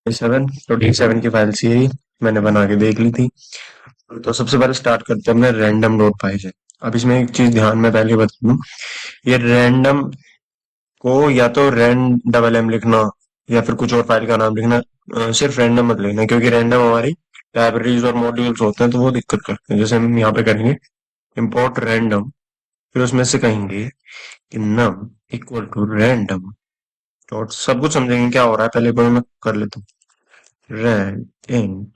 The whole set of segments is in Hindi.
सेवन तो D7 की फाइल सी मैंने बना के देख ली थी। तो सबसे पहले स्टार्ट करते हैं अपने रैंडम डॉट पाई से। अब इसमें एक चीज ध्यान में पहले बता दूं, ये रैंडम को या तो रैंड डबल एम लिखना या फिर कुछ और फाइल का नाम लिखना, सिर्फ रैंडम मत लिखना, क्योंकि रैंडम हमारी लाइब्रेरीज और मॉड्यूल्स होते हैं तो वो दिक्कत करते हैं। जैसे हम यहाँ पे करेंगे import रैंडम, फिर उसमें से कहेंगे कि num equal to random dot, सब कुछ समझेंगे क्या हो रहा है, पहले एक बार मैं कर लेता हूँ। रैंड इन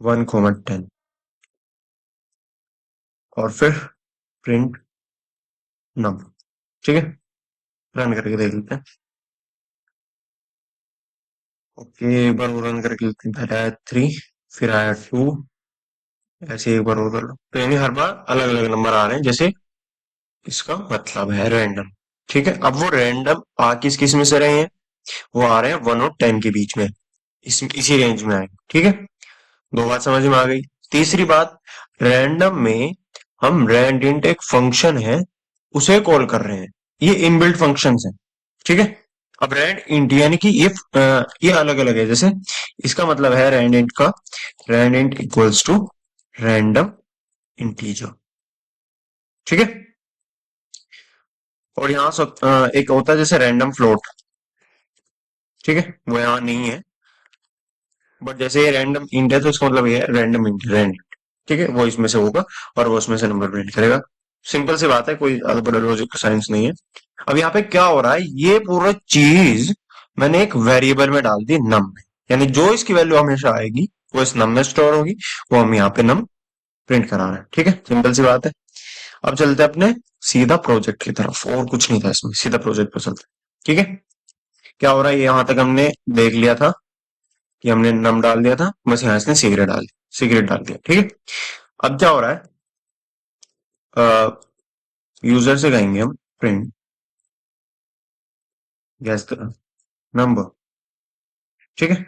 1, 10 और फिर प्रिंट नम। ठीक है, रन करके देख लेते हैं। ओके, एक बार वो रन करके देखते हैं। पहले आया 3, फिर आया 2, ऐसे एक बार और कर लो तो यानी हर बार अलग अलग नंबर आ रहे हैं, जैसे इसका मतलब है रैंडम। ठीक है, अब वो रैंडम आ किस किस में से रहे हैं, वो आ रहे हैं 1 और 10 के बीच में, इसी रेंज में आए। ठीक है, दो बात समझ में आ गई। तीसरी बात, रैंडम में हम रैंडिंट एक फंक्शन है उसे कॉल कर रहे हैं, ये इनबिल्ट फंक्शंस है। ठीक है, अब रैंड इंट यानी कि ये अलग अलग है। जैसे इसका मतलब है रैंड इंट का, rand int equals to random integer. ठीक है, और यहाँ एक होता है जैसे रैंडम फ्लोट। ठीक है, वो यहाँ नहीं है, बट जैसे ये रैंडम इंट है तो इसका मतलब ये है रैंडम इंट, रैंड। ठीक है, वो इसमें से होगा और वो उसमें से नंबर प्रिंट करेगा। सिंपल सी बात है, कोई ज्यादा बड़ा लॉजिक साइंस नहीं है। अब यहाँ पे क्या हो रहा है, ये पूरा चीज मैंने एक वेरिएबल में डाल दी, नम में। यानी जो इसकी वैल्यू हमेशा आएगी वो इस नम में स्टोर होगी, वो हम यहाँ पे नम प्रिंट करा रहे हैं। ठीक है, सिंपल सी बात है। अब चलते हैं अपने सीधा प्रोजेक्ट की तरफ, और कुछ नहीं था इसमें, सीधा प्रोजेक्ट पर चलते हैं। ठीक है, क्या हो रहा है, यहाँ तक हमने देख लिया था कि हमने नम डाल दिया था, बस यहाँ इसने सीक्रेट डाल दिया। ठीक है, अब क्या हो रहा है, यूजर से कहेंगे हम प्रिंट गैस द नंबर। ठीक है,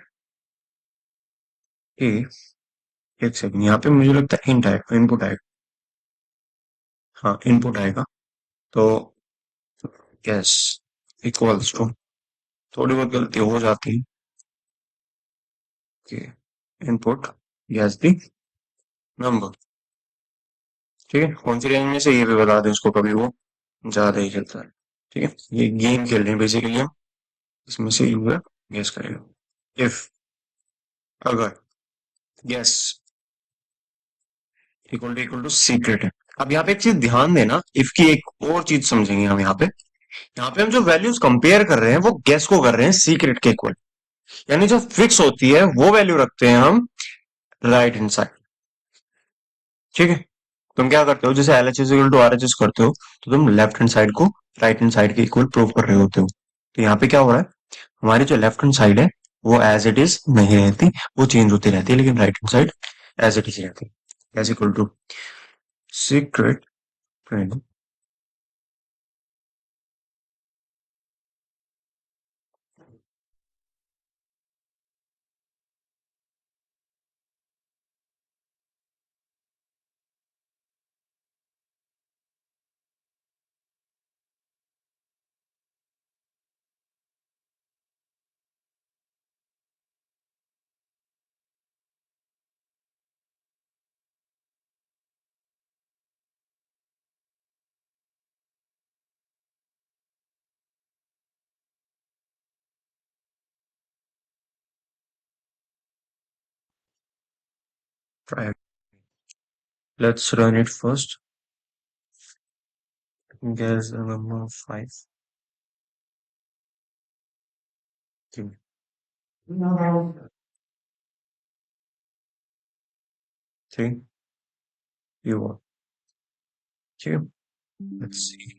ठीक, एक सेकंड, यहाँ पे मुझे लगता है इंट आएगा, इनपुट आएगा। हाँ, इनपुट आएगा। तो गैस इक्वल्स टू, थोड़ी बहुत गलती हो जाती है कि इनपुट गैस दी नंबर। ठीक है, कौन सी रेंज में से ये भी बता दें उसको, कभी वो ज्यादा ही चलता है। ठीक है, ये गेम खेल रहे हैं बेसिकली हम, इसमें से यूजर गैस करेगा। इफ, अगर, गैस इक्वल टू सीक्रेट है। अब यहाँ पे एक चीज ध्यान देना, इफ की एक और चीज समझेंगे हम यहाँ पे। यहाँ पे हम जो वैल्यूज कंपेयर कर रहे हैं वो गेस को कर रहे हैं सीक्रेट के इक्वल, यानी जो फिक्स होती है वो वैल्यू रखते हैं हम राइट हैंड साइड। ठीक है, तुम क्या करते हो, जैसे L H equal to R H S करते हो, तो तुम लेफ्ट हैंड साइड को राइट हैंड साइड के इक्वल प्रूव कर रहे होते हो। तो यहाँ पे क्या हो रहा है, हमारी जो लेफ्ट हैंड साइड है वो एज इट इज नहीं रहती, वो चेंज होती रहती है, लेकिन right hand side as it is रहती है। As equal to secret print, try it. Let's run it first. Guess the number of 5. 3, you want. Okay, let's see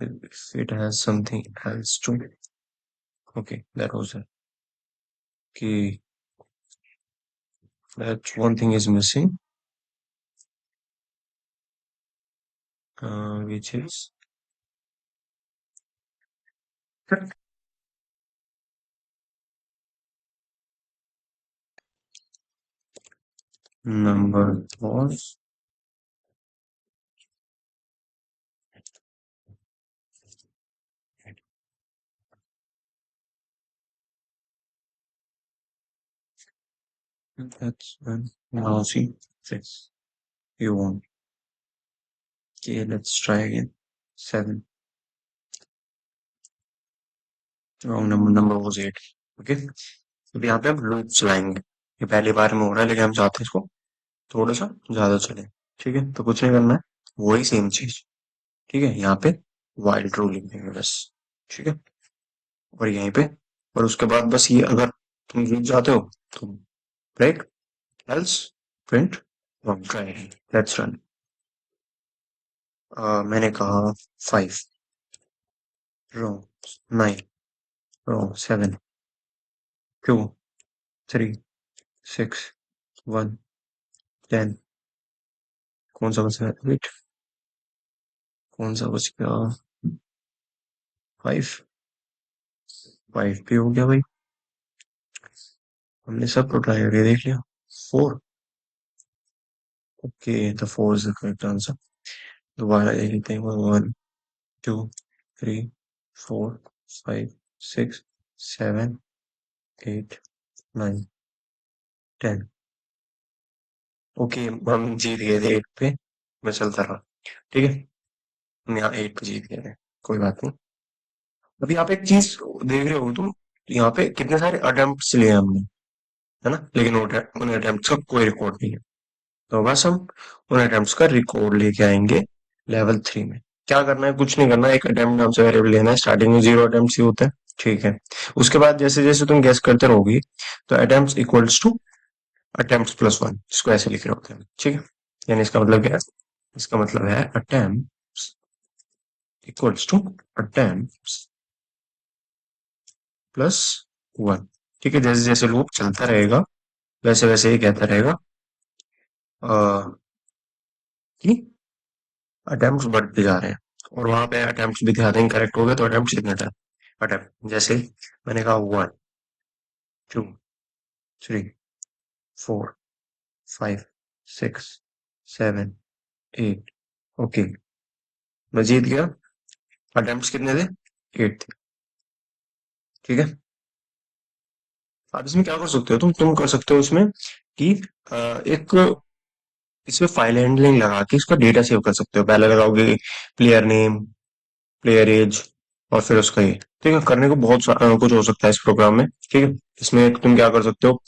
if it has something else to it. Okay, that was it. Okay, that one thing is missing, which is number was That's one. Now see, six. You want. Okay, let's try again. Seven. Wrong number. Number was eight. Okay. अब यहाँ पे हम लूप चलाएंगे. ये पहली बार में हो रहा है लेकिन हम चाहते हैं इसको थोड़ा सा ज्यादा चले. ठीक है, तो कुछ नहीं करना है. वही सेम चीज. ठीक है, यहाँ पे वाइल ट्रू लिख देंगे बस. ठीक है. और यहीं पे और उसके बाद बस ये अगर तुम रुक जाते हो तो break else print try. Let's run. मैंने कहा five. Wrong. Nine. Wrong. Seven. Two. Three. Six. One. Ten. कौन सा बच गया? वेट. कौन सा बच गया? फाइव. फाइव भी हो गया भाई. हमने सब तो ट्राई करके देख लिया. Four. Okay, the four is the correct answer. दोबारा देख लेते हैं. One. Two. Three. Four. Five. Six. Seven. Eight. Nine. Ten. Okay, हम जीत गए थे एट पे. मैं चलता रहा. ठीक है, हम यहाँ एट पे जीत गए थे. कोई बात नहीं. अभी यहाँ पे एक चीज देख रहे हो तुम. यहाँ पे कितने सारे अटेम्प्ट्स लिए हमने, है ना, लेकिन उन अटेम्प्ट्स का कोई रिकॉर्ड नहीं है. तो बस हम उन अटेम्प्ट्स का रिकॉर्ड लेके आएंगे लेवल थ्री में. क्या करना है? कुछ नहीं करना है. एक अटेम्प्ट नाम से वेरिएबल लेना है. स्टार्टिंग में जीरो अटेम्प्ट्स ही होते हैं. ठीक है. उसके बाद जैसे जैसे तुम गेस करते रहोगी तो attempts equals to attempts plus one, इसको ऐसे लिख रहे होते हैं. ठीक है. यानी इसका मतलब क्या है? इसका मतलब है attempts equals to attempts plus one. ठीक है. जैसे जैसे लूप चलता रहेगा वैसे वैसे ही कहता रहेगा कि अटेम्प्ट्स बढ़ते जा रहे हैं. और वहां पे अटेम्प्ट्स भी दिखा देंगे. करेक्ट हो गया तो अटेम्प्ट्स कितने थे. अटेम्प्ट जैसे मैंने कहा one. Two. Three. Four. Five. Six. Seven. Eight. Okay, मैं जीत गया. अटेम्प्ट्स कितने थे? एट थे. ठीक है. आप इसमें क्या कर सकते हो? तुम कर सकते हो इसमें कि एक इसमें फाइल हैंडलिंग लगा के इसका डेटा सेव कर सकते हो. पहले लगाओगे प्लेयर नेम, प्लेयर एज, और फिर उसका ये. ठीक है. करने को बहुत कुछ हो सकता है इस प्रोग्राम में. ठीक है. इसमें तुम क्या कर सकते हो?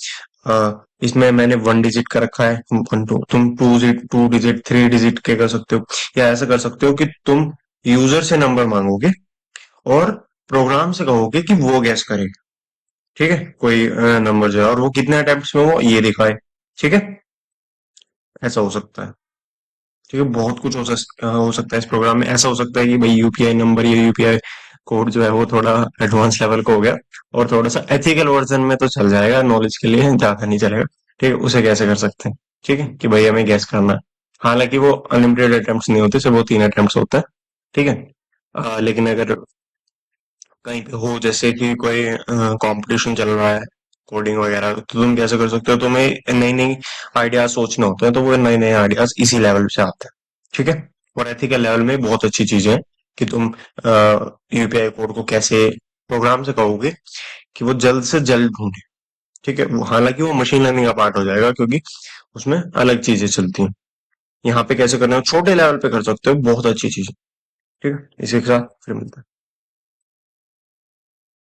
इसमें मैंने वन डिजिट का रखा है. One two. तुम टू डिजिट, थ्री डिजिट के कर सकते हो. या ऐसा कर सकते हो कि तुम यूजर से नंबर मांगोगे और प्रोग्राम से कहोगे कि वो गैस करे. ठीक है. कोई नंबर जो है और वो कितने अटेम्प्ट्स में वो ये दिखाए. ठीक है. ऐसा हो सकता है. ठीक है. बहुत कुछ हो सकता है इस प्रोग्राम में. ऐसा हो सकता है कि भाई यूपीआई नंबर या यूपीआई कोड जो है वो थोड़ा एडवांस लेवल का हो गया और थोड़ा सा एथिकल वर्जन में तो चल जाएगा. नॉलेज के लिए ज्यादा नहीं चलेगा. ठीक है. उसे कैसे कर सकते हैं? ठीक है, कि भाई हमें गैस करना है. हालांकि वो अनलिमिटेड अटेम्प्ट्स नहीं होते, सिर्फ वो तीन अटेम्प्ट्स होता है. ठीक है. लेकिन अगर कहीं पे हो जैसे कि कोई कंपटीशन चल रहा है कोडिंग वगैरह, तो तुम कैसे कर सकते हो? तुम्हें नई नई आइडियाज सोचने होते हैं तो वो नए नए आइडियाज इसी लेवल से आते हैं. ठीक है. और एथिकल लेवल में बहुत अच्छी चीजें हैं कि तुम यूपीआई कोड को कैसे प्रोग्राम से कहोगे कि वो जल्द से जल्द ढूंढे. ठीक है. हालांकि वो मशीन लर्निंग का पार्ट हो जाएगा क्योंकि उसमें अलग चीजें चलती हैं. यहाँ पे कैसे करना है? छोटे लेवल पे कर सकते हो. बहुत अच्छी चीज है. ठीक है. इसी के साथ फिर मिलते हैं.